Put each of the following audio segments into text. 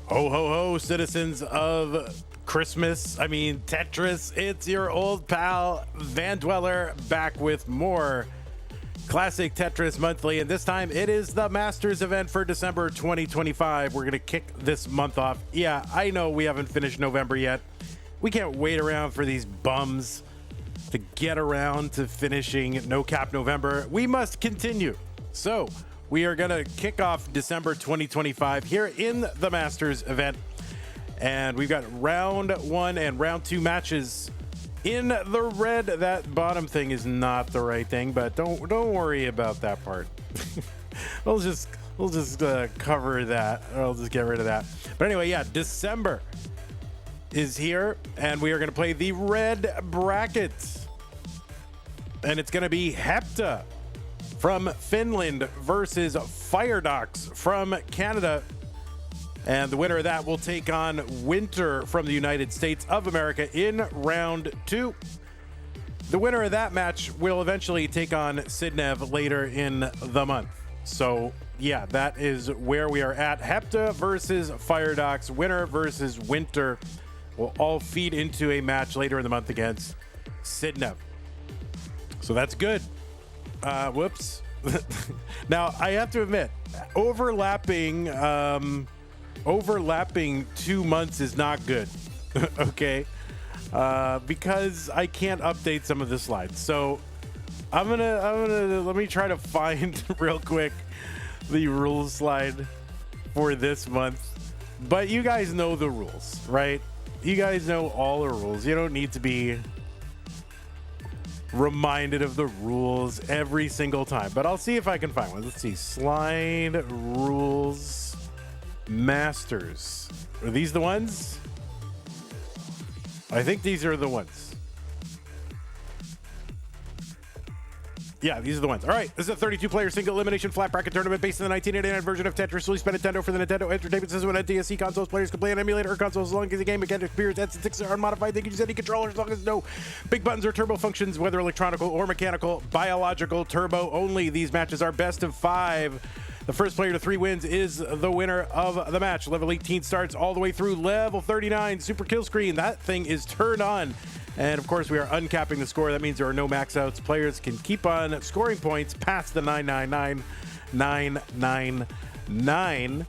Ho, ho, ho, citizens of Tetris. It's your old pal, Van Dweller, back with more classic Tetris Monthly. And this time it is the Masters event for December 2025. We're going to kick this month off. Yeah, I know we haven't finished November yet. We can't wait around for these bums to get around to finishing No Cap November. We must continue. So we are going to kick off December 2025 here in the Masters event. And we've got round 1 and round 2 matches in the red. That bottom thing is not the right thing, but don't worry about that part. we'll just cover that. I'll just get rid of that. But anyway, yeah, December is here, and we are going to play the red bracket. And it's going to be Hepta from Finland versus Firedox from Canada. And the winner of that will take on Winterra from the United States of America in round 2. The winner of that match will eventually take on Sidnev later in the month. So yeah, that is where we are at. Hepta versus Firedox, winner versus Winterra will all feed into a match later in the month against Sidnev. So that's good. Whoops. Now I have to admit, overlapping 2 months is not good. Okay, because I can't update some of the slides. So I'm gonna let me try to find real quick the rules slide for this month. But you guys know the rules, right? You guys know all the rules. You don't need to be reminded of the rules every single time, but I'll see if I can find one. Let's see, slide rules Masters. Are these the ones? I think these are the ones. Yeah, these are the ones. All right, this is a 32-player single elimination flat bracket tournament based on the 1989 version of Tetris, released by Nintendo for the Nintendo Entertainment System and NTSC consoles. Players can play an emulator or console as long as the game mechanics, appears, and statistics are unmodified. They can use any controller as long as no big buttons or turbo functions, whether electronical or mechanical, biological, turbo only. These matches are best of 5. The first player to 3 wins is the winner of the match. Level 18 starts all the way through level 39. Super kill screen. That thing is turned on. And of course, we are uncapping the score. That means there are no max outs. Players can keep on scoring points past the 999.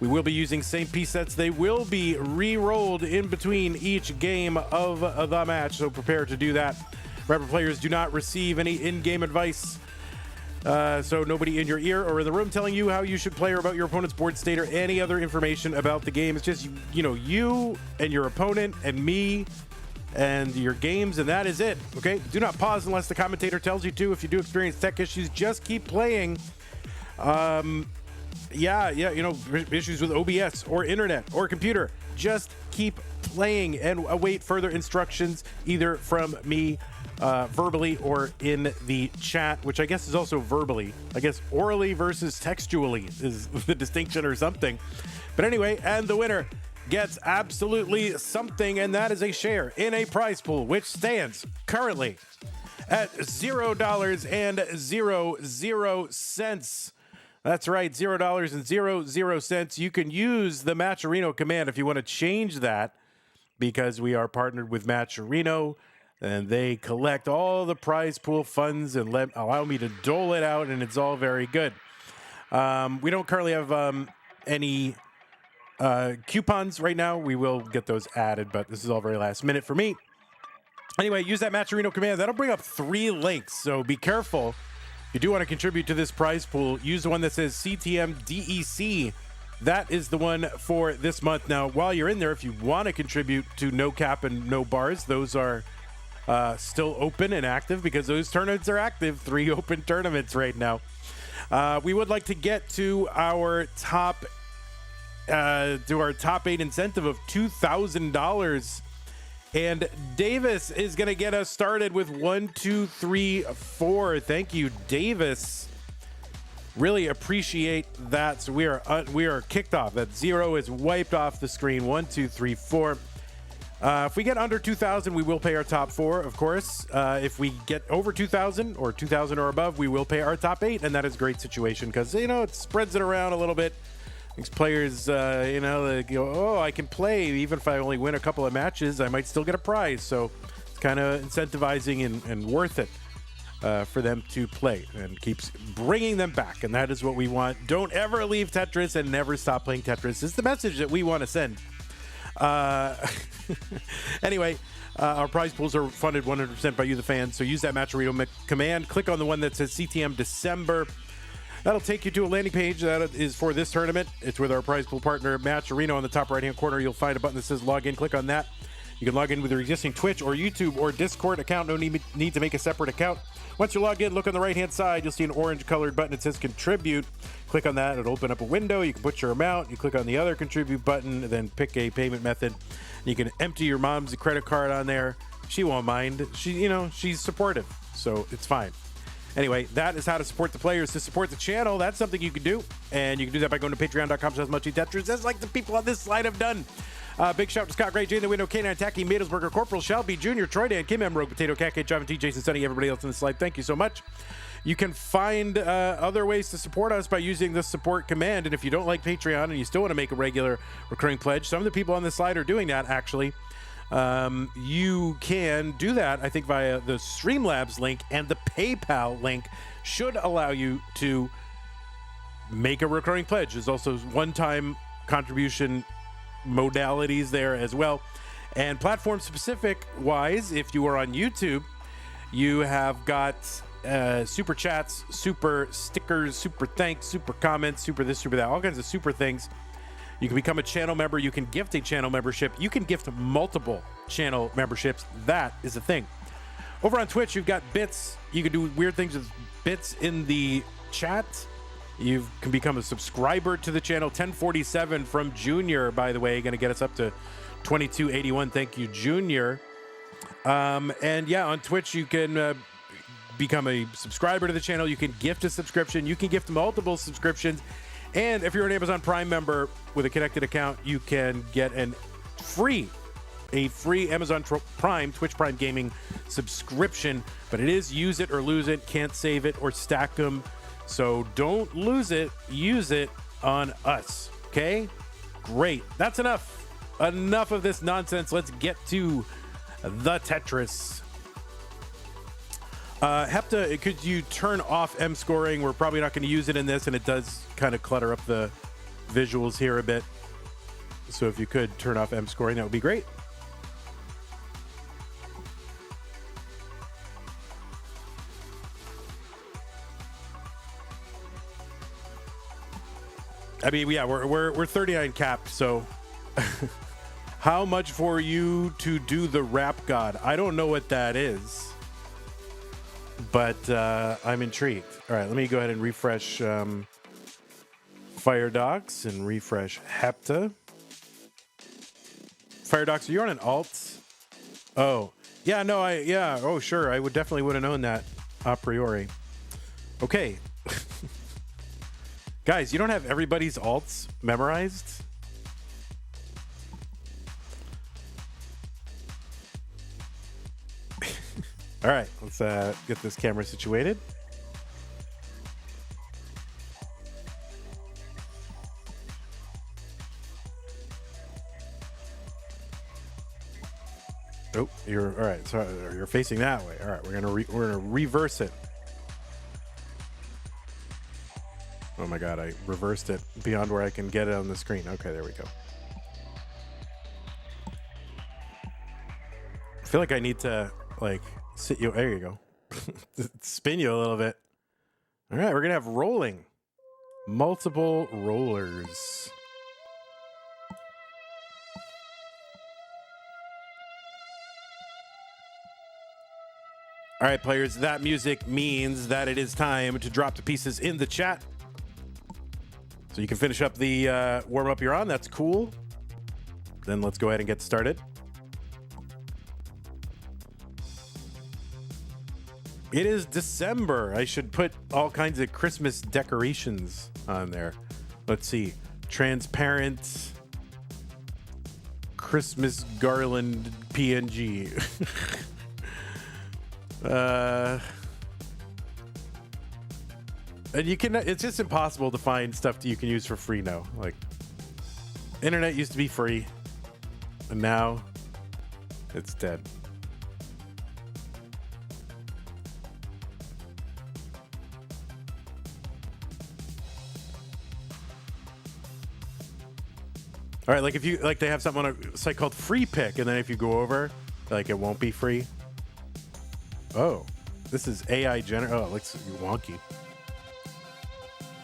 We will be using same piece sets. They will be re-rolled in between each game of the match, so prepare to do that. Remember, players do not receive any in-game advice. So nobody in your ear or in the room telling you how you should play or about your opponent's board state or any other information about the game. It's just, you and your opponent and me and your games, and that is it. Okay, do not pause unless the commentator tells you to. If you do experience tech issues, just keep playing. Issues with OBS or internet or computer, just keep playing and await further instructions either from me verbally or in the chat, which I guess is also verbally. I guess orally versus textually is the distinction or something. But anyway, and the winner gets absolutely something, and that is a share in a prize pool, which stands currently at $0.00. That's right, $0.00. You can use the Matcherino command if you want to change that, because we are partnered with Matcherino, and they collect all the prize pool funds and allow me to dole it out, and it's all very good. We don't currently have any coupons right now. We will get those added, but this is all very last minute for me. Anyway, use that Matcherino command. That'll bring up 3 links, so be careful. If you do want to contribute to this prize pool, use the one that says CTM DEC. That is the one for this month. Now, while you're in there, if you want to contribute to No Cap and No Bars, those are still open and active because those tournaments are active. 3 open tournaments right now. We would like to get to our top 8 incentive of $2,000 And Davis is going to get us started with 1, 2, 3, 4. Thank you, Davis. Really appreciate that. So we are kicked off. That 0 is wiped off the screen. 1, 2, 3, 4. If we get under 2,000, we will pay our top 4, of course. If we get over 2,000 or 2,000 or above, we will pay our top 8, and that is a great situation because, you know, it spreads it around a little bit. These players, you know, they go, oh, I can play. Even if I only win a couple of matches, I might still get a prize. So it's kind of incentivizing and worth it for them to play and keeps bringing them back. And that is what we want. Don't ever leave Tetris and never stop playing Tetris is the message that we want to send. Anyway, our prize pools are funded 100% by you, the fans. So use that Matcherino command. Click on the one that says CTM December. That'll take you to a landing page that is for this tournament. It's with our prize pool partner, Matcherino. On the top right-hand corner, you'll find a button that says log in. Click on that. You can log in with your existing Twitch or YouTube or Discord account. No need to make a separate account. Once you log in, look on the right-hand side. You'll see an orange-colored button that says Contribute. Click on that. It'll open up a window. You can put your amount. You click on the other Contribute button, and then pick a payment method. You can empty your mom's credit card on there. She won't mind. She's supportive, so it's fine. Anyway, that is how to support the players. To support the channel, that's something you can do. And you can do that by going to patreon.com/MuchieTetris, just like the people on this slide have done. Big shout out to Scott Gray, Jay the Window, K9 Tacky, Madelsberger, Corporal Shelby Jr., Troy Dan, Kim M, Rogue Potato, Cat Kid, Java T, Jason Sunny, everybody else in the slide. Thank you so much. You can find other ways to support us by using the support command. And if you don't like Patreon and you still want to make a regular recurring pledge, some of the people on this slide are doing that, actually. You can do that, I think, via the Streamlabs link, and the PayPal link should allow you to make a recurring pledge. There's also one-time contribution modalities there as well. And platform specific wise, if you are on YouTube, you have got super chats, super stickers, super thanks, super comments, super this, super that, all kinds of super things. You can become a channel member. You can gift a channel membership. You can gift multiple channel memberships. That is a thing. Over on Twitch, you've got bits. You can do weird things with bits in the chat. You can become a subscriber to the channel. 1047 from Junior, by the way, going to get us up to 2281. Thank you, Junior. And yeah, on Twitch, you can become a subscriber to the channel. You can gift a subscription. You can gift multiple subscriptions. And if you're an Amazon Prime member with a connected account, you can get a free Amazon Prime, Twitch Prime Gaming subscription. But it is use it or lose it. Can't save it or stack them. So don't lose it. Use it on us. Okay? Great. That's enough. Enough of this nonsense. Let's get to the Tetris. Hepta, could you turn off M scoring? We're probably not going to use it in this, and it does kind of clutter up the visuals here a bit. So if you could turn off M scoring, that would be great. I mean, yeah, we're 39 capped, so how much for you to do the Rap God? I don't know what that is, but I'm intrigued. All right, let me go ahead and refresh Firedox and refresh Hepta. Firedox, are you on an alt? Oh, yeah, no, oh, sure, I would have known that a priori. Okay. Guys, you don't have everybody's alts memorized? All right, let's get this camera situated. Oh, you're all right. So you're facing that way. All right, we're gonna reverse it. Oh my God, I reversed it beyond where I can get it on the screen. Okay, there we go. I feel like I need to like sit you. There you go. Spin you a little bit. All right, we're gonna have rolling, multiple rollers. All right, players, that music means that it is time to drop the pieces in the chat. So you can finish up the warm-up you're on. That's cool. Then let's go ahead and get started. It is December. I should put all kinds of Christmas decorations on there. Let's see. Transparent Christmas garland PNG. And you can, it's just impossible to find stuff that you can use for free now. Like, internet used to be free, and now it's dead. All right, like if you, like they have something on a site called Free Pick, and then if you go over, like it won't be free. Oh, this is AI generated. Oh, it looks wonky.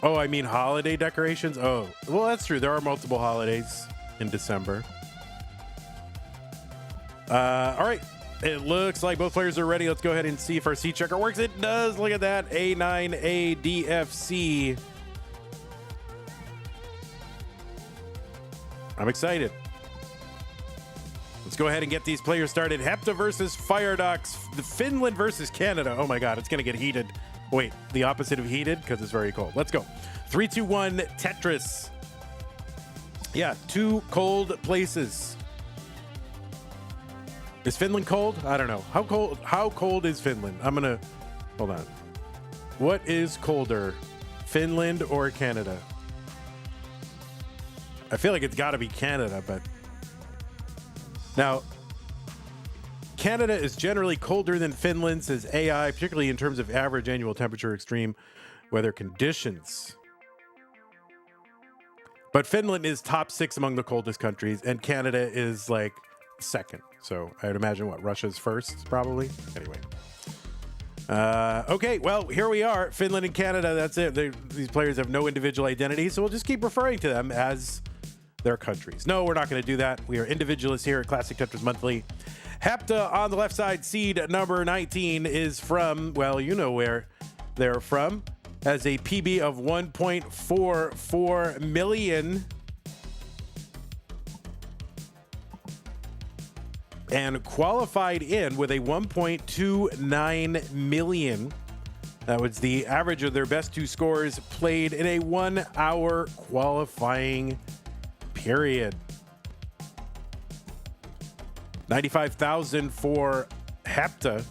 Oh, I mean holiday decorations? Oh, well, that's true. There are multiple holidays in December. All right. It looks like both players are ready. Let's go ahead and see if our seed checker works. It does. Look at that. A9ADFC. I'm excited. Let's go ahead and get these players started. Hepta versus Firedox. The Finland versus Canada. Oh, my God. It's going to get heated. Wait, the opposite of heated because it's very cold. Let's go. 3, 2, 1, Tetris. Yeah, 2 cold places. Is Finland cold? I don't know. How cold is Finland? I'm going to hold on. What is colder, Finland or Canada? I feel like it's got to be Canada, but now Canada is generally colder than Finland, says AI, particularly in terms of average annual temperature, extreme weather conditions. But Finland is top 6 among the coldest countries, and Canada is like second. So I would imagine what, Russia's first, probably. Anyway. Okay, well, here we are. Finland and Canada, that's it. These players have no individual identity, so we'll just keep referring to them as their countries. No, we're not going to do that. We are individualists here at Classic Tetris Monthly. Hepta on the left side, seed number 19, is from, well, you know where they're from, has a PB of 1.44 million. And qualified in with a 1.29 million. That was the average of their best 2 scores played in a 1-hour qualifying period. 95,000 for Hepta.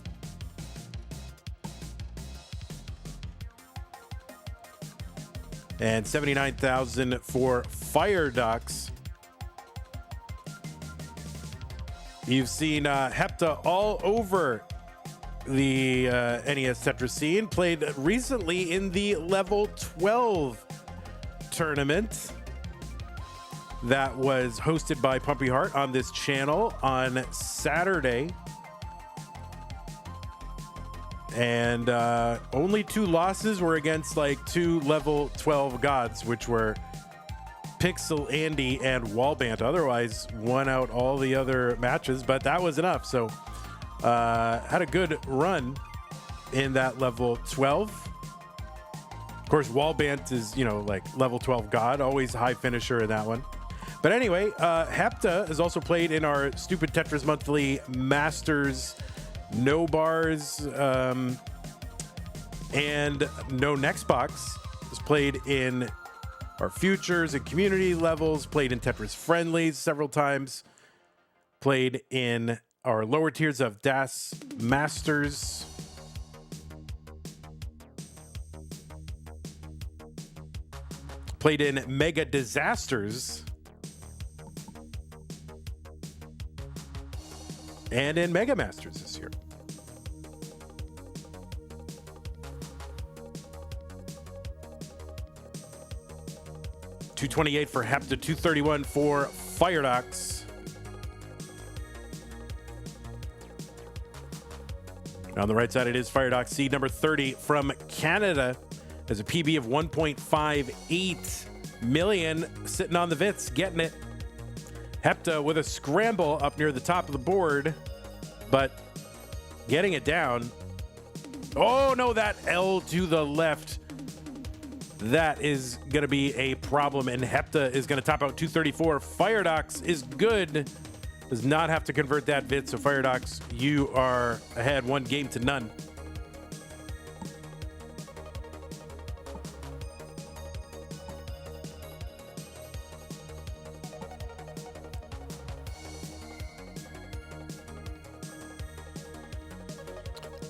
And 79,000 for Firedox. You've seen Hepta all over the NES Tetris scene. Played recently in the Level 12 tournament that was hosted by Pumpy Heart on this channel on Saturday. And only 2 losses were against like 2 Level 12 gods, which were Pixel Andy and Wallbant. Otherwise won out all the other matches, but that was enough. So had a good run in that Level 12. Of course, Wallbant is, you know, like Level 12 god, always high finisher in that one. But anyway, Hepta has also played in our Stupid Tetris Monthly Masters, No Bars, and No Next Box. Has played in our Futures and Community levels, played in Tetris Friendlies several times, played in our lower tiers of Das Masters. Played in Mega Disasters. And in Mega Masters this year. $228 for Hepta, $231 for Firedox. On the right side, it is Firedox seed number 30 from Canada. Has a PB of 1.58 million, sitting on the Vits, getting it. Hepta with a scramble up near the top of the board, but getting it down. Oh, no, that L to the left. That is going to be a problem, and Hepta is going to top out 234. Firedox is good. Does not have to convert that bit, so Firedox, you are ahead 1 game to none.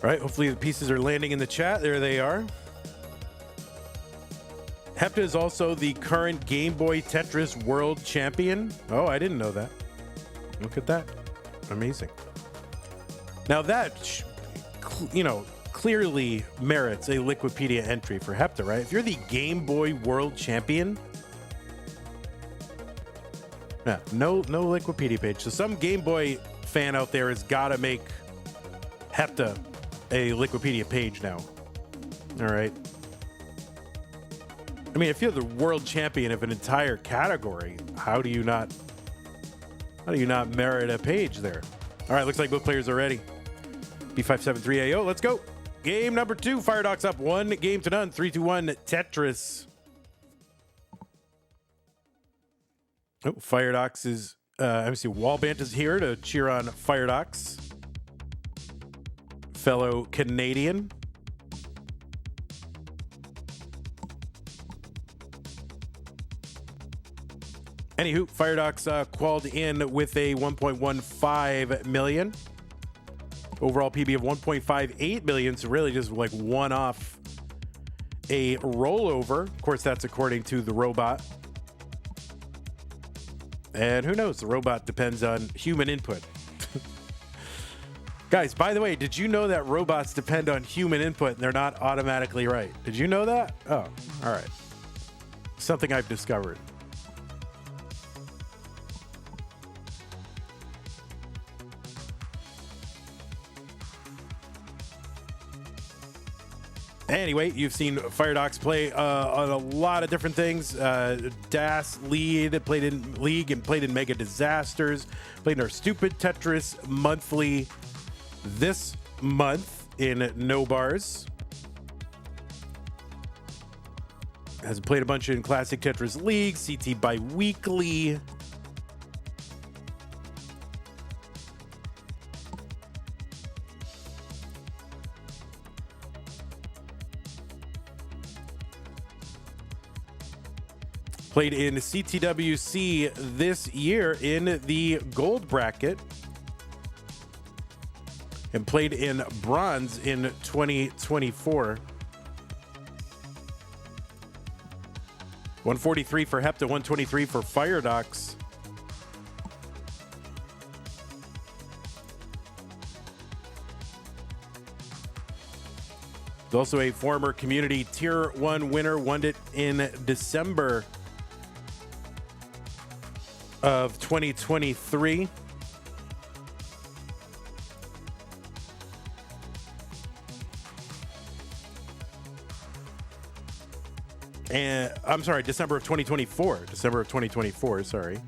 All right, hopefully the pieces are landing in the chat. There they are. Hepta is also the current Game Boy Tetris World Champion. Oh, I didn't know that. Look at that. Amazing. Now that, clearly merits a Wikipedia entry for Hepta, right? If you're the Game Boy World Champion, yeah, no Wikipedia page. So some Game Boy fan out there has got to make Hepta a Wikipedia page now. All right. I mean, if you're the world champion of an entire category, how do you not merit a page there? All right, looks like both players are ready. B573AO, let's go. Game number 2, Firedox up 1 game to none, 3-2-1 Tetris. Oh, Firedox is, let me see, Wallbant is here to cheer on Firedox. Fellow Canadian. Anywho, Firedox qualled in with a 1.15 million. Overall PB of 1.58 million, so really just like one off a rollover. Of course, that's according to the robot. And who knows? The robot depends on human input. Guys, by the way, did you know that robots depend on human input and they're not automatically right? Did you know that? Oh, all right. Something I've discovered. Anyway, you've seen Firedox play on a lot of different things. DAS lead, played in League and played in Mega Disasters, played in our Stupid Tetris monthly this month in No Bars. Has played a bunch in Classic Tetris League, CT Bi-Weekly. Played in CTWC this year in the gold bracket. And played in bronze in 2024. 143 for Hepta, 123 for Firedox. He's also a former community Tier 1 winner, won it in December of 2023. And I'm sorry, December of 2024. December of 2024, sorry.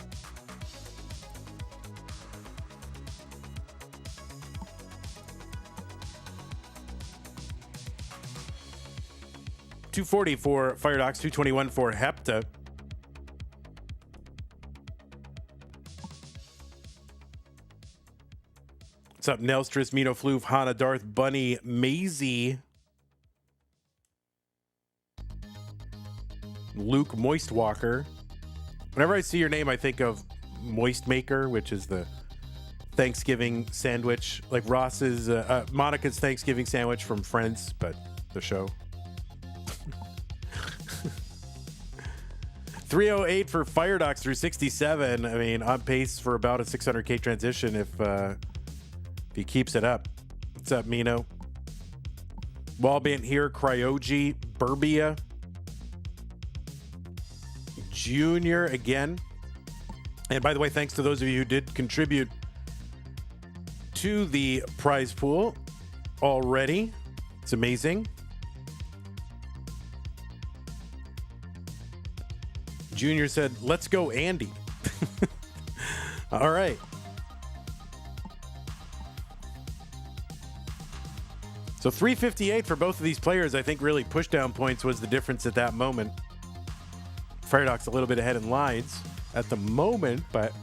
$240 for Firedox, $221 for Hepta. What's up, Nelstris, Mino, Floof, Hana, Darth, Bunny, Maisie, Luke, Moist Walker. Whenever I see your name, I think of Moist Maker, which is the Thanksgiving sandwich, like Ross's, Monica's Thanksgiving sandwich from Friends, but the show. 308 for Firedox through 67. I mean, on pace for about a 600K transition if he keeps it up. What's up, Mino? Wallbant here, Cryogy, Burbia, Junior again. And by the way, thanks to those of you who did contribute to the prize pool already. It's amazing. Junior said, let's go, Andy. All right. So 358 for both of these players. I think really pushdown points was the difference at that moment. Firedox a little bit ahead in lines at the moment, but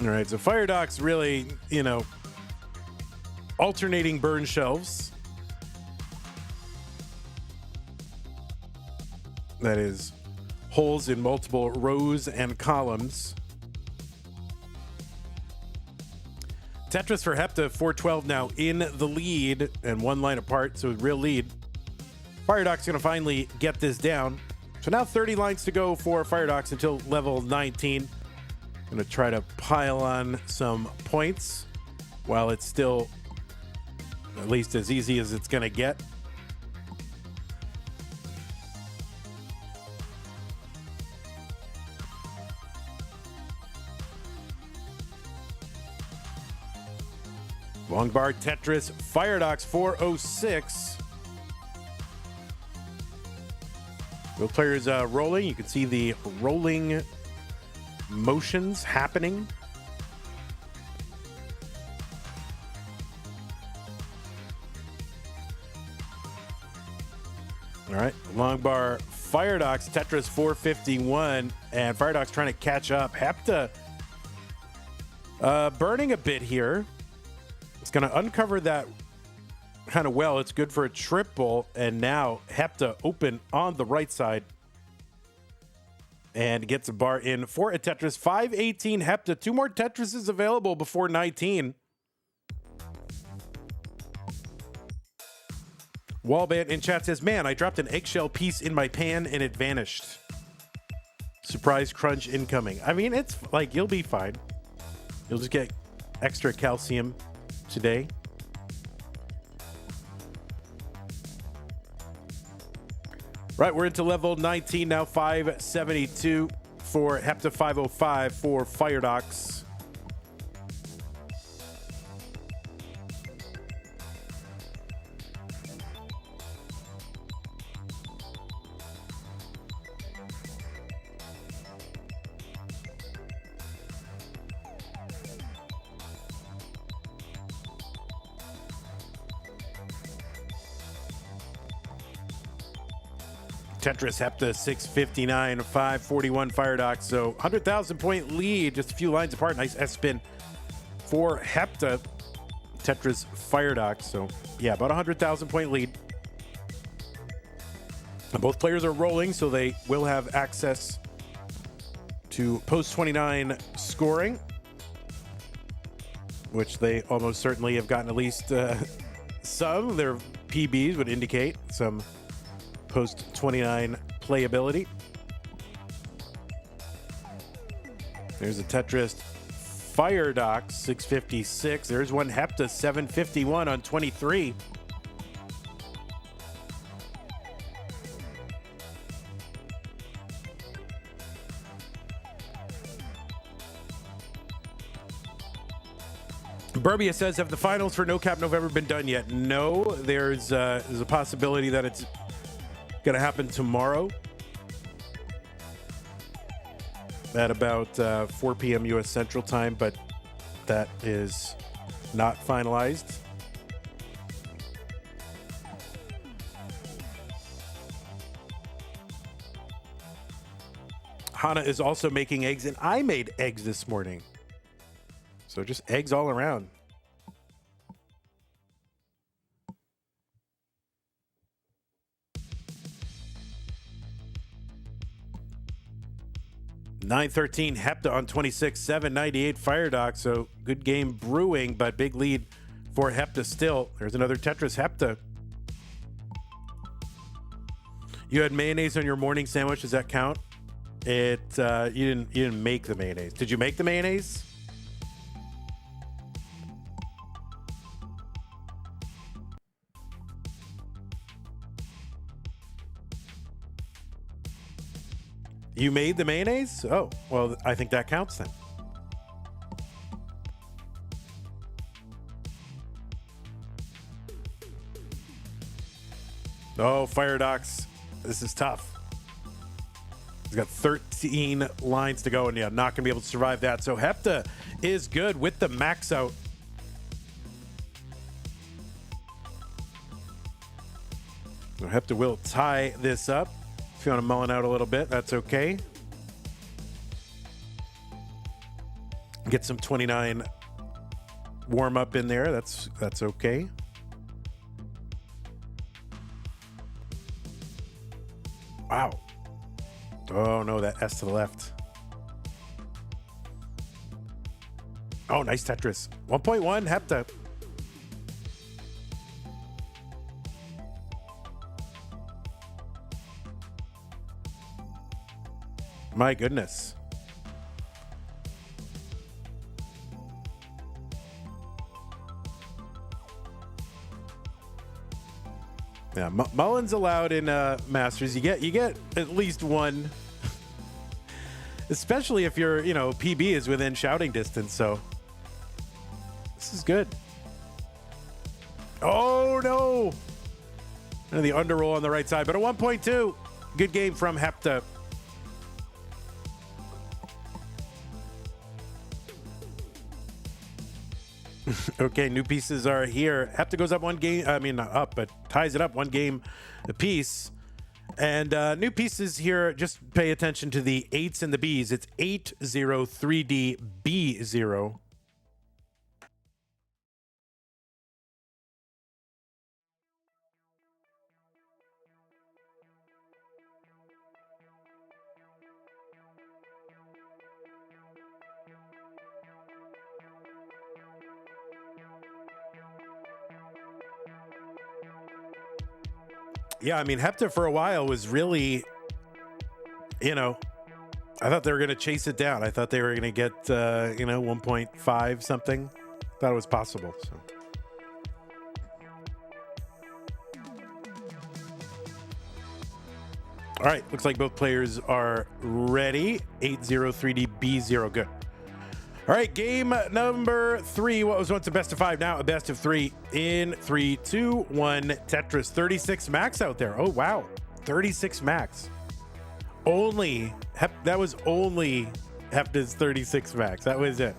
all right, so Firedox really, alternating burn shelves. That is holes in multiple rows and columns. Tetris for Hepta, 412 now in the lead and one line apart, so real lead. Firedox going to finally get this down. So now 30 lines to go for Firedox until level 19. Going to try to pile on some points while it's still at least as easy as it's going to get. Long bar Tetris, Firedox 406. Both players rolling. You can see the rolling motions happening. All right, long bar Firedox, Tetris 451, and Firedox trying to catch up. Hepta burning a bit here. It's going to uncover that kind of well. It's good for a triple, and now Hepta open on the right side and gets a bar in for a Tetris. 518 Hepta. Two more Tetrises available before 19. Wallband in chat says, man, I dropped an eggshell piece in my pan and it vanished. Surprise crunch incoming. I mean, it's like, you'll be fine. You'll just get extra calcium today. Right, we're into level 19 now. 572 for Hepta, 505 for Firedox. Tetris Hepta 659, 541 Firedox. So 100,000 point lead, just a few lines apart. Nice S spin for Hepta. Tetris Firedox. So yeah, about 100,000 point lead. And both players are rolling, so they will have access to post 29 scoring, which they almost certainly have gotten at least some. Their PBs would indicate some post 29 playability. There's a Tetris Firedox 656. There's one Hepta 751 on 23. Burbia says, have the finals for No Cap November been done yet? No, there's a possibility that it's going to happen tomorrow at about 4 p.m. U.S. Central Time, but that is not finalized. Hana is also making eggs, and I made eggs this morning. So just eggs all around. $913 Hepta on 26, $798 Firedox. So good game brewing, but big lead for Hepta still. There's another Tetris Hepta. You had mayonnaise on your morning sandwich. Does that count? You didn't make the mayonnaise. Did you make the mayonnaise? You made the mayonnaise? Oh, well, I think that counts then. Oh, Firedox. This is tough. He's got 13 lines to go, and yeah, not going to be able to survive that. So Hepta is good with the max out. So Hepta will tie this up. If you want to mullen out a little bit, that's okay. Get some 29 warm up in there. That's okay. Wow. Oh, no, that S to the left. Oh, nice Tetris. 1.1, Hepta. My goodness. Yeah, Mullen's allowed in Masters. You get at least one, especially if your PB is within shouting distance. So this is good. Oh no! And the underroll on the right side, but a 1.2. Good game from Hepta. Okay, new pieces are here. Hepta goes up one game. I mean, not up, but ties it up one game apiece. And new pieces here. Just pay attention to the 8s and the Bs. It's 803D B0. Yeah, I mean, Hepta for a while was really, I thought they were going to chase it down. I thought they were going to get, 1.5 something. Thought it was possible. So. All right, looks like both players are ready. 803D B0, good. All right, game number 3. What was once a best of 5, now a best of 3. In 3, 2, 1, Tetris. 36 max out there. Oh, wow. 36 max. That was only Hepta's 36 max. That was it.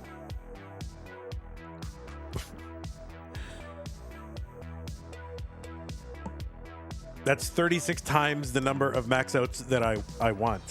That's 36 times the number of max outs that I want.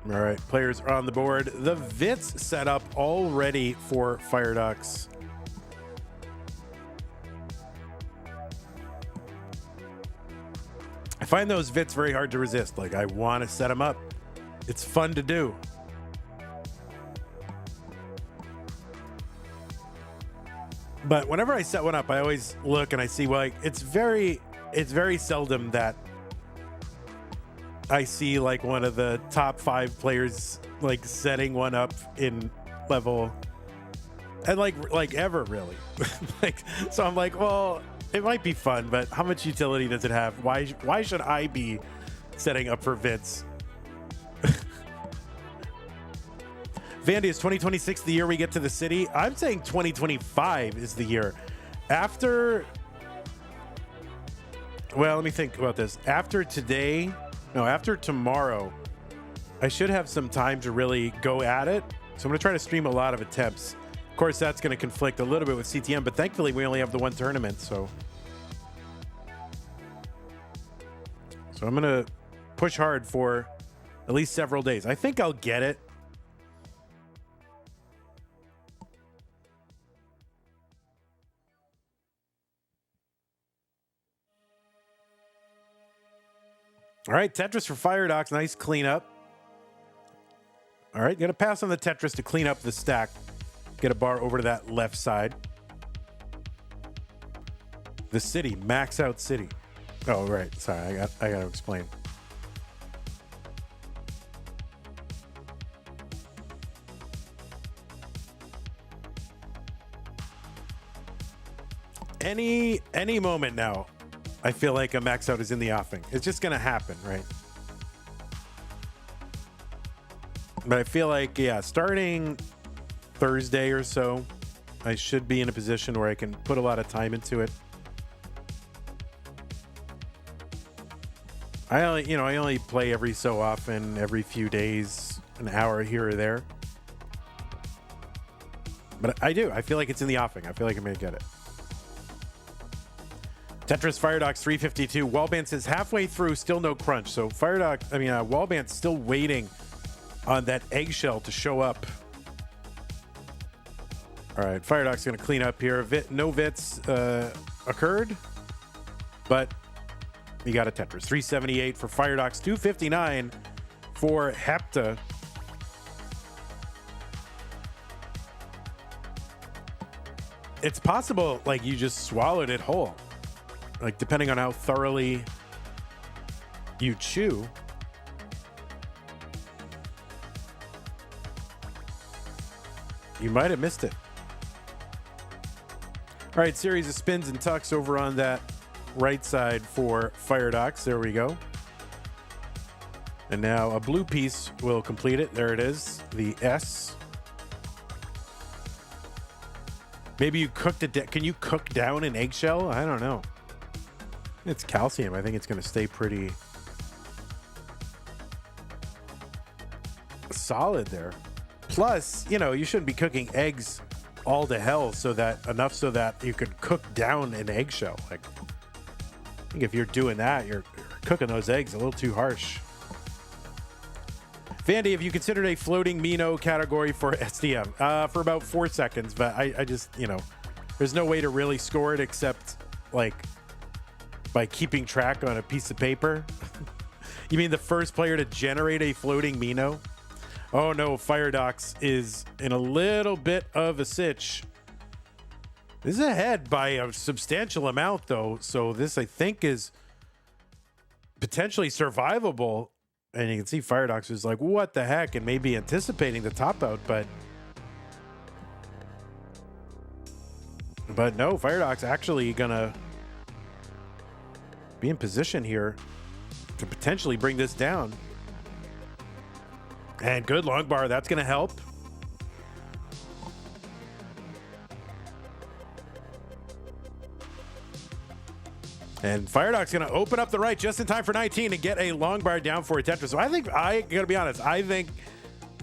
All right, players are on the board. The Vits set up all ready for Firedox. I find those Vits very hard to resist. Like, I want to set them up. It's fun to do. But whenever I set one up, I always look and I see, well, like, it's very seldom that I see like one of the top 5 players like setting one up in level, and like ever really. So I'm like, well, it might be fun, but how much utility does it have? Why should I be setting up for Vits? Vandy, is 2026 the year we get to the city? I'm saying 2025 is the year. After let me think about this. After tomorrow, I should have some time to really go at it. So I'm going to try to stream a lot of attempts. Of course, that's going to conflict a little bit with CTM, but thankfully we only have the one tournament. So I'm going to push hard for at least several days. I think I'll get it. All right, Tetris for Firedox. Nice cleanup. All right, got to pass on the Tetris to clean up the stack. Get a bar over to that left side. The city, max out city. Oh, right. Sorry, I got to explain. Any moment now, I feel like a max out is in the offing. It's just going to happen, right? But I feel like, yeah, starting Thursday or so, I should be in a position where I can put a lot of time into it. I only play every so often, every few days, an hour here or there. But I do. I feel like it's in the offing. I feel like I may get it. Tetris Firedox 352. Wallband says halfway through, still no crunch. So Wallband's still waiting on that eggshell to show up. All right, Firedox going to clean up here. No Vits occurred, but we got a Tetris. 378 for Firedox, 259 for Hepta. It's possible, like, you just swallowed it whole. Like, depending on how thoroughly you chew. You might have missed it. All right, series of spins and tucks over on that right side for Firedox. There we go. And now a blue piece will complete it. There it is, the S. Maybe you cooked it. Can you cook down an eggshell? I don't know. It's calcium. I think it's going to stay pretty solid there. Plus, you know, you shouldn't be cooking eggs all to hell so that you could cook down an eggshell. Like, I think if you're doing that, you're cooking those eggs a little too harsh. Vandy, have you considered a floating Mino category for SDM? For about 4 seconds, but I just, you know, there's no way to really score it except, like, by keeping track on a piece of paper. You mean the first player to generate a floating Mino? Oh no, Firedox is in a little bit of a sitch. This is ahead by a substantial amount, though, so this, I think, is potentially survivable. And you can see Firedox is like, what the heck? And maybe anticipating the top out, but no, Firedox actually gonna be in position here to potentially bring this down. And good long bar, that's gonna help. And Firedox going to open up the right just in time for 19 and get a long bar down for a Tetris. So I got to be honest, I think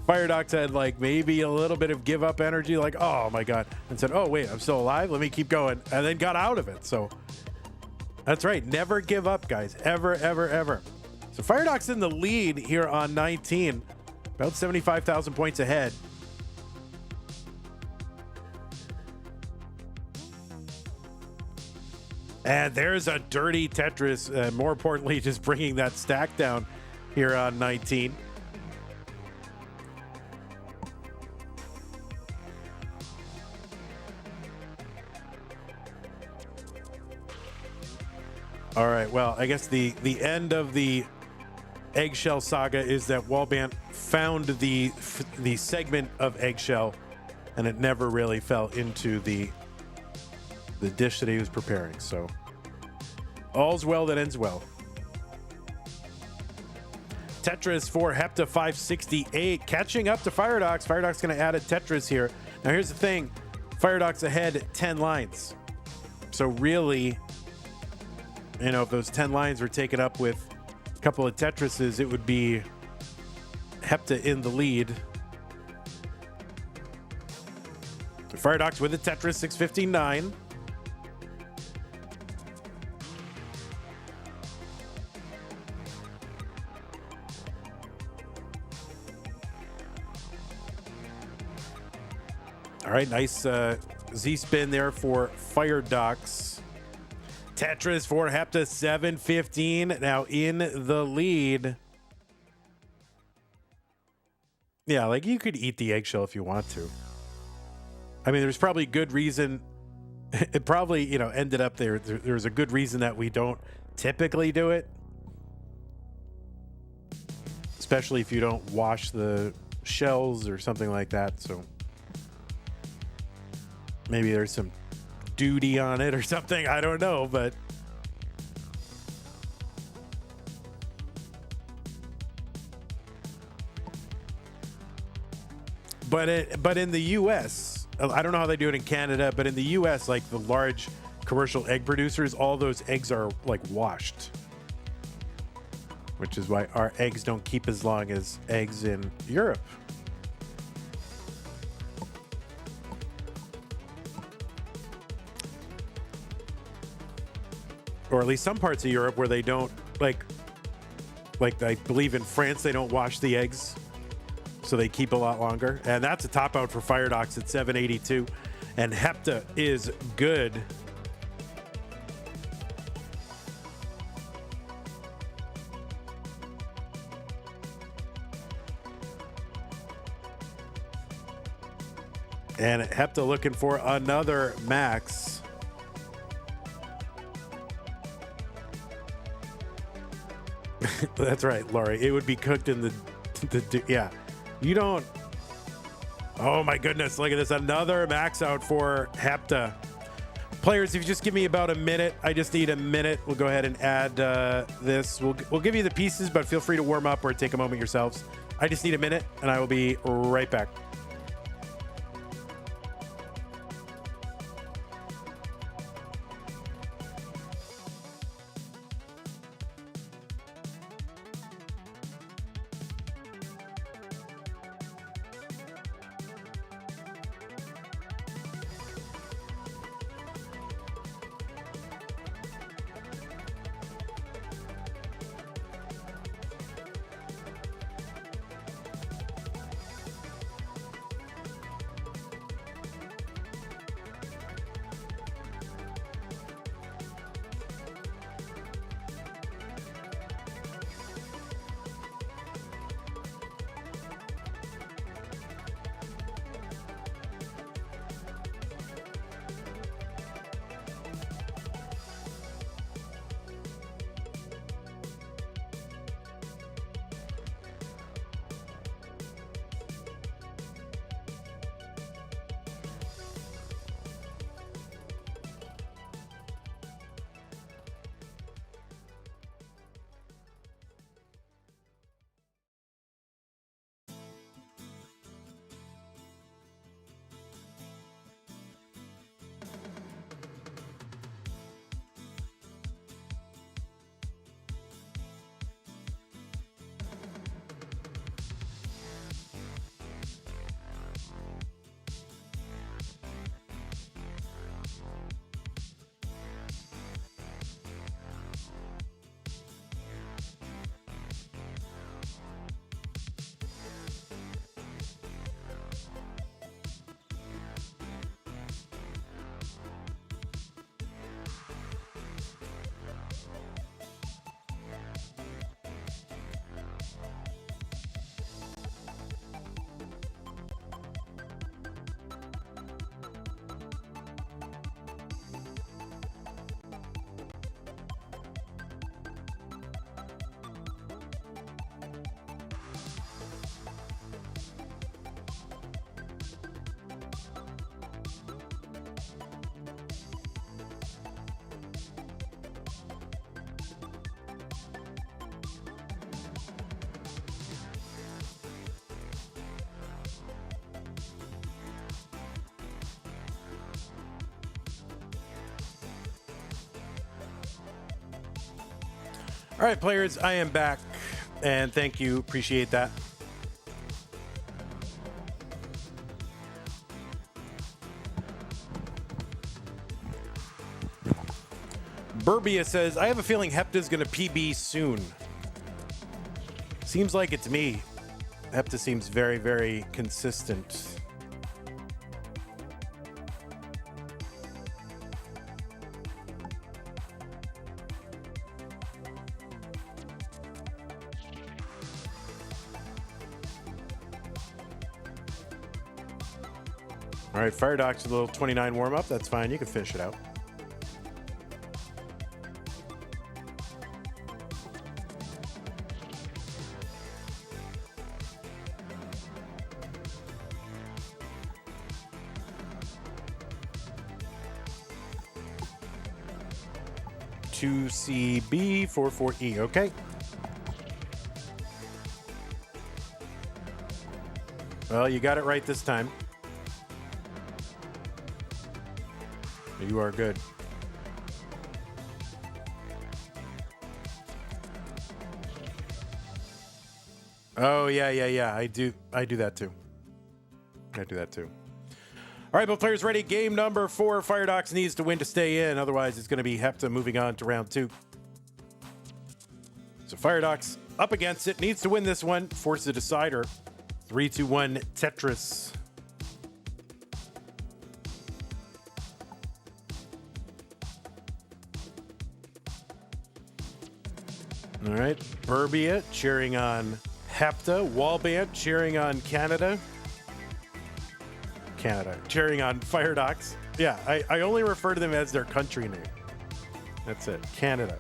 Firedox had like maybe a little bit of give up energy, like, oh my God, and said, oh wait, I'm still alive, let me keep going, and then got out of it. So that's right, never give up, guys, ever, ever, ever. So Firedox in the lead here on 19, about 75,000 points ahead. And there's a dirty Tetris. More importantly, just bringing that stack down here on 19. All right, well, I guess the end of the eggshell saga is that Wallband found the segment of eggshell, and it never really fell into the dish that he was preparing. So all's well that ends well. Tetris for Hepta 568, catching up to Firedox. Firedox going to add a Tetris here. Now here's the thing, Firedox ahead 10 lines. So really, you know, if those 10 lines were taken up with a couple of Tetrises, it would be Hepta in the lead. Firedox with a Tetris, 659. All right, nice Z-spin there for Firedox. Tetris for Hepta, 715, now in the lead. Yeah, like you could eat the eggshell if you want to. I mean, there's probably good reason. It probably, you know, ended up there. There's a good reason that we don't typically do it. Especially if you don't wash the shells or something like that, so. Maybe there's some duty on it or something. I don't know, but in the U.S., I don't know how they do it in Canada, but in the U.S., like the large commercial egg producers, all those eggs are like washed. which is why our eggs don't keep as long as eggs in Europe. Or at least some parts of Europe where they don't, like I believe in France, they don't wash the eggs, so they keep a lot longer. And that's a top out for Firedox at 782. And Hepta is good. And Hepta looking for another max. That's right, Laurie. It would be cooked in the yeah. You don't. Oh my goodness! Look at this. Another max out for Hepta. Players, if you just give me about a minute, I just need a minute. We'll go ahead and add this. We'll give you the pieces, but feel free to warm up or take a moment yourselves. I just need a minute, and I will be right back. All right, players, I am back, and thank you. Appreciate that. Burbia says, I have a feeling Hepta's going to PB soon. Seems like it's me. Hepta seems very, very consistent. All right, Firedox, a little 29 warm-up. That's fine. You can finish it out. CB 44E, okay. Well, you got it right this time. You are good. Oh yeah. I do that too. I do that too. All right, both players ready. Game number 4. Firedox needs to win to stay in. Otherwise, it's going to be Hepta moving on to round 2. So Firedox up against it. Needs to win this one. Force the decider. 3, 2, 1, Tetris. All right. Burbia cheering on Hepta. Wallband cheering on Canada. Cheering on Firedox. Yeah, I only refer to them as their country name. That's it. Canada.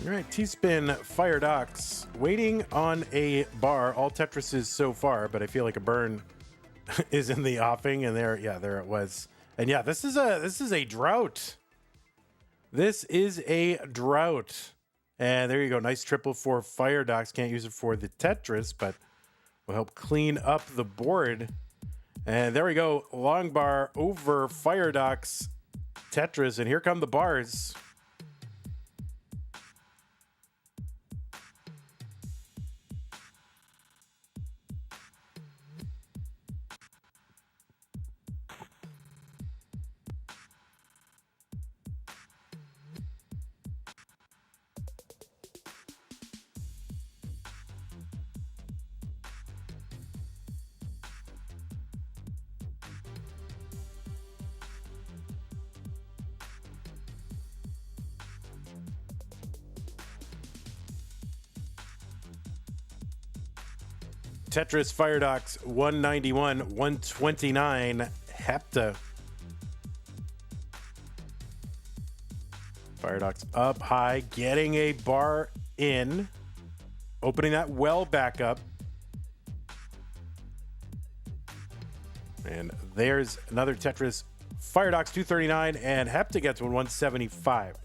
All right, T-Spin Firedox waiting on a bar. All Tetrises so far, but I feel like a burn is in the offing, and there it was. And yeah, this is a drought. This is a drought. And there you go. Nice triple for Firedox. Can't use it for the Tetris, but will help clean up the board. And there we go. Long bar over Firedox Tetris, and here come the bars. Tetris Firedox 191, 129 Hepta. Firedox up high, getting a bar in, opening that well back up. And there's another Tetris Firedox 239, and Hepta gets one 175.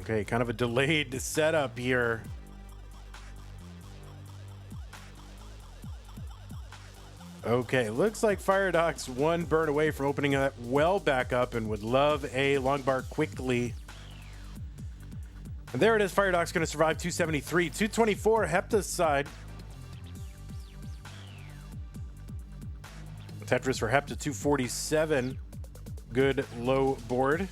Okay, kind of a delayed setup here. Okay, looks like Firedox one burn away from opening that well back up and would love a long bar quickly. And there it is, Firedox going to survive 273. 224, Hepta's side. Tetris for Hepta 247. Good low board.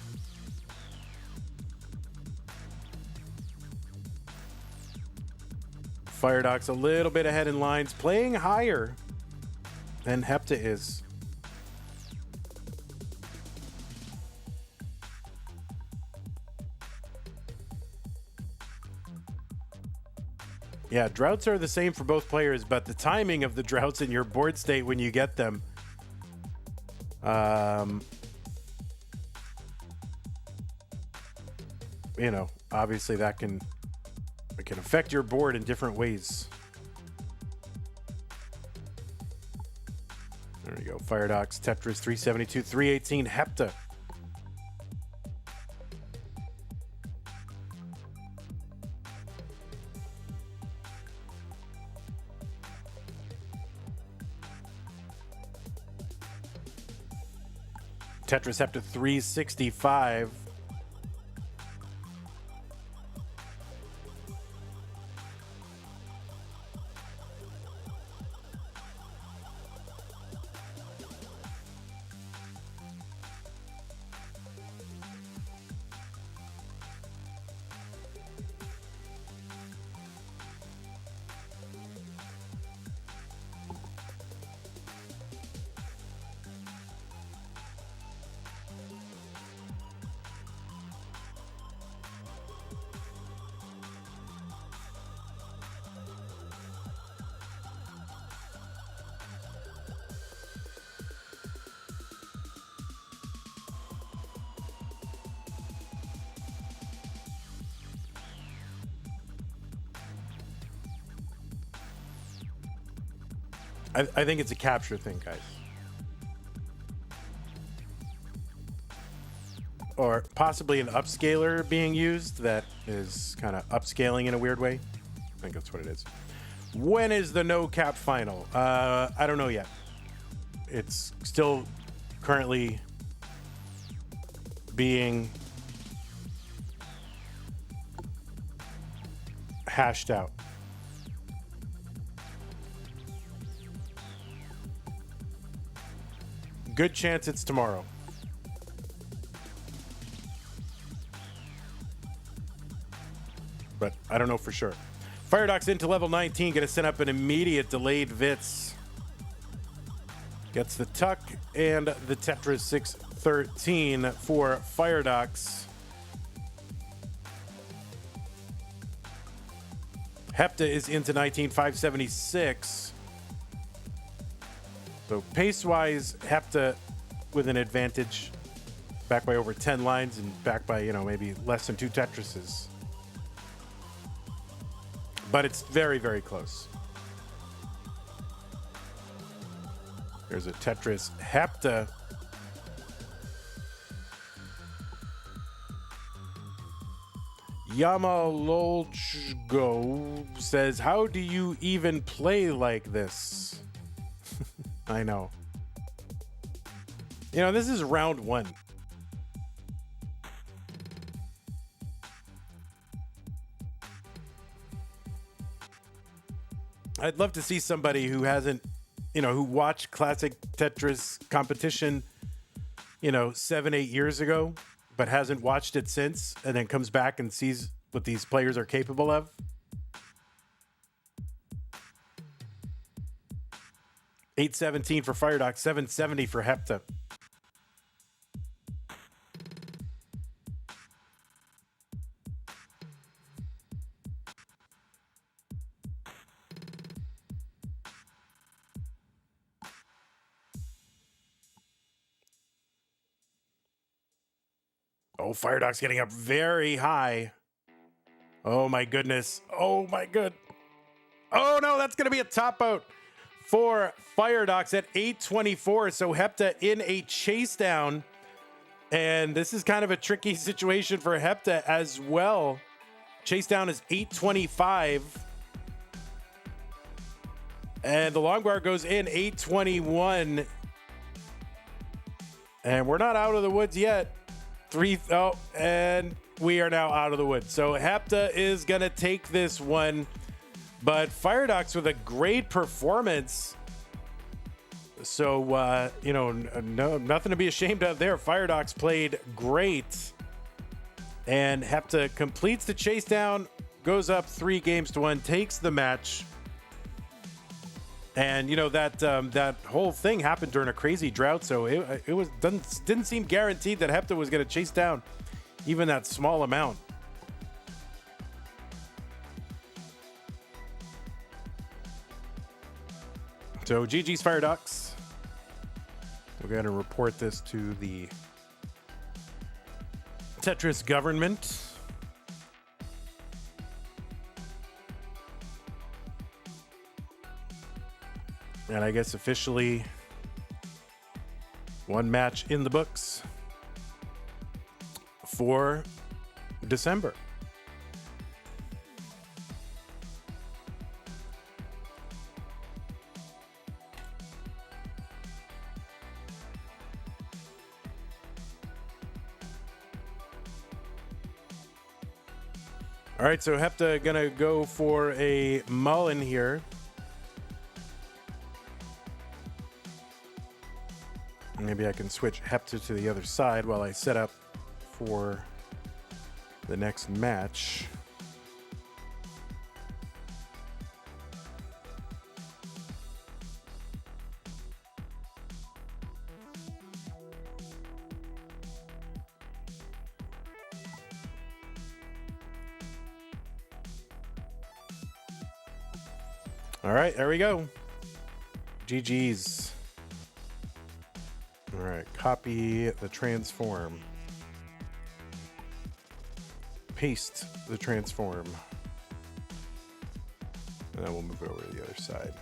Firedox a little bit ahead in lines, playing higher than Hepta is. Yeah, droughts are the same for both players, but the timing of the droughts in your board state when you get them, you know, obviously that can affect your board in different ways. There we go. Firedox, Tetris 372, 318, Hepta. Tetris Hepta 365. I think it's a capture thing, guys. Or possibly an upscaler being used that is kind of upscaling in a weird way. I think that's what it is. When is the no cap final? I don't know yet. It's still currently being hashed out. Good chance it's tomorrow. But I don't know for sure. Firedox into level 19, gonna send up an immediate delayed Vitz. Gets the Tuck and the Tetris 613 for Firedox. Hepta is into 19, 576. So pace-wise, Hepta with an advantage, back by over 10 lines and back by, maybe less than 2 Tetrises. But it's very, very close. There's a Tetris Hepta. Yamalolchgo says, how do you even play like this? I know. This is round 1. I'd love to see somebody who hasn't, who watched classic Tetris competition, 7-8 years ago, but hasn't watched it since, and then comes back and sees what these players are capable of. $817 for Firedox, $770 for Hepta. Oh, Firedox getting up very high. Oh my goodness. Oh my good. Oh no, that's going to be a top out for Firedox at 824. So Hepta in a chase down. And this is kind of a tricky situation for Hepta as well. Chase down is 825. And the long bar goes in 821. And we're not out of the woods yet. And we are now out of the woods. So Hepta is going to take this one. But Firedox with a great performance. So, no, nothing to be ashamed of there. Firedox played great. And Hepta completes the chase down, goes up 3-1, takes the match. And that whole thing happened during a crazy drought, so it didn't seem guaranteed that Hepta was going to chase down even that small amount. So GG's Firedox. We're going to report this to the Tetris government. And I guess officially one match in the books for December. All right, so Hepta gonna go for a mullen here. Maybe I can switch Hepta to the other side while I set up for the next match. All right, there we go. GG's. All right, copy the transform. Paste the transform. And then we'll move it over to the other side.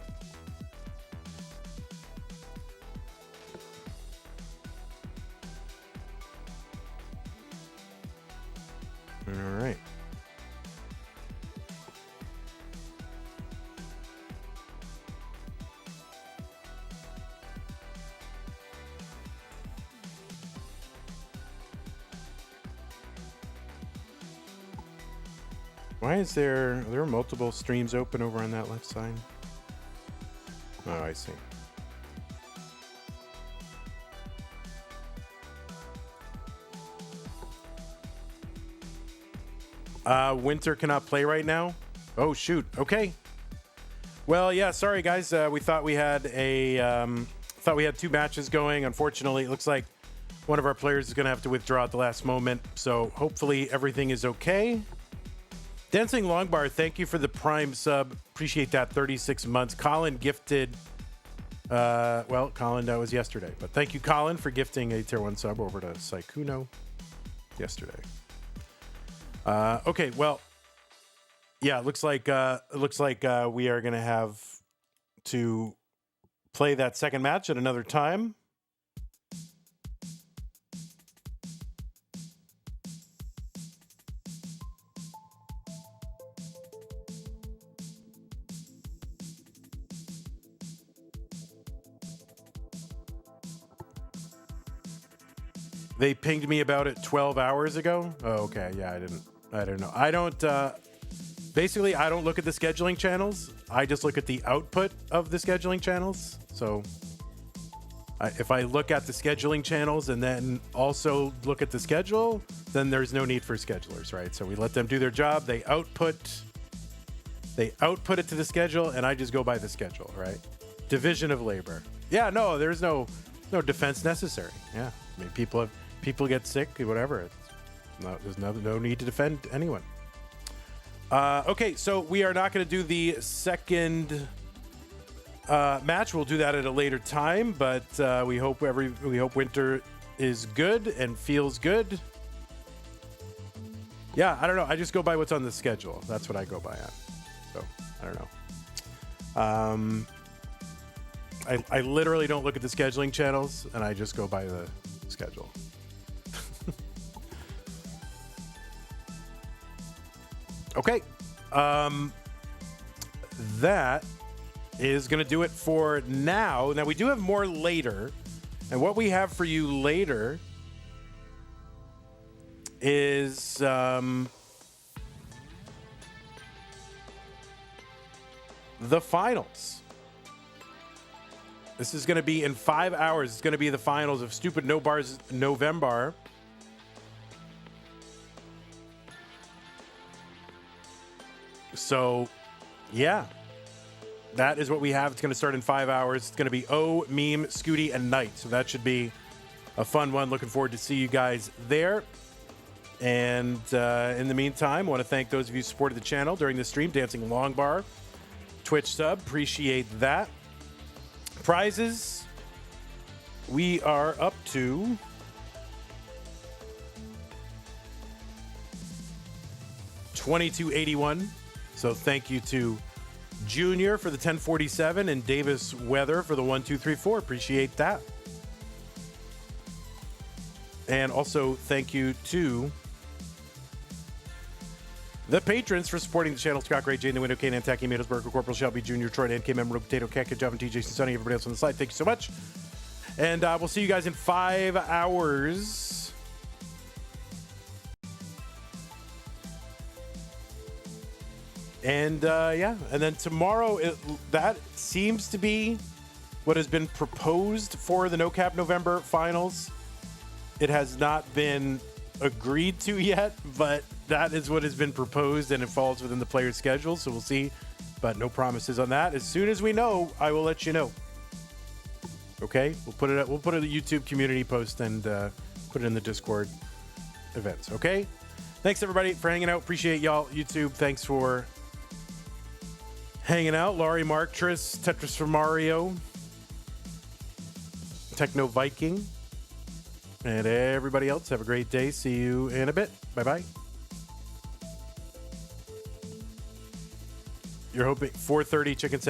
All right. Why is there are multiple streams open over on that left side? Oh, I see. Winter cannot play right now. Oh shoot. Okay. Well, yeah. Sorry, guys. We thought we had two matches going. Unfortunately, it looks like one of our players is going to have to withdraw at the last moment. So hopefully everything is okay. Dancing Longbar, thank you for the Prime sub. Appreciate that. 36 months. Colin gifted. Colin, that was yesterday. But thank you, Colin, for gifting a tier 1 sub over to Saikuno yesterday. Okay, well, yeah, it looks like we are going to have to play that second match at another time. They pinged me about it 12 hours ago. Oh, okay. Yeah, I don't know. I don't, basically, I don't look at the scheduling channels. I just look at the output of the scheduling channels. So if I look at the scheduling channels and then also look at the schedule, then there's no need for schedulers, right? So we let them do their job. They output it to the schedule, and I just go by the schedule, right? Division of labor. Yeah, no, there's no defense necessary. Yeah, I mean, people get sick, whatever. There's no need to defend anyone. Okay, so we are not going to do the second match. We'll do that at a later time, but we hope Winter is good and feels good. Yeah, I don't know. I just go by what's on the schedule. That's what I go by on. So I don't know. I literally don't look at the scheduling channels, and I just go by the schedule. Okay. That is going to do it for now. Now, we do have more later. And what we have for you later is the finals. This is going to be in 5 hours. It's going to be the finals of Stupid No Bars November. So, yeah, that is what we have. It's going to start in 5 hours. It's going to be O, Meme, Scooty, and Knight. So that should be a fun one. Looking forward to see you guys there. And in the meantime, I want to thank those of you who supported the channel during the stream. Dancing Longbar, Twitch sub. Appreciate that. Prizes. We are up to $22.81. So thank you to Junior for the 1047 and Davis Weather for the 1234. Appreciate that. And also thank you to the patrons for supporting the channel. Scott Gray, Jane the Window, Kane, Antaki, Matosberger, Corporal Shelby, Junior, Troy, NK, Member, Potato, Kaka, Javin, TJ, Sunny, everybody else on the side. Thank you so much. And we'll see you guys in 5 hours. And yeah, and then tomorrow, that seems to be what has been proposed for the No Cap November finals. It has not been agreed to yet, but that is what has been proposed, and it falls within the player's schedule. So we'll see, but no promises on that. As soon as we know, I will let you know. Okay, we'll put it a YouTube community post and put it in the Discord events. Okay, thanks everybody for hanging out. Appreciate y'all. YouTube, thanks for hanging out. Laurie Marktris, Tetris for Mario, Techno Viking, and everybody else. Have a great day. See you in a bit. Bye-bye. You're hoping 4:30 chicken sandwich.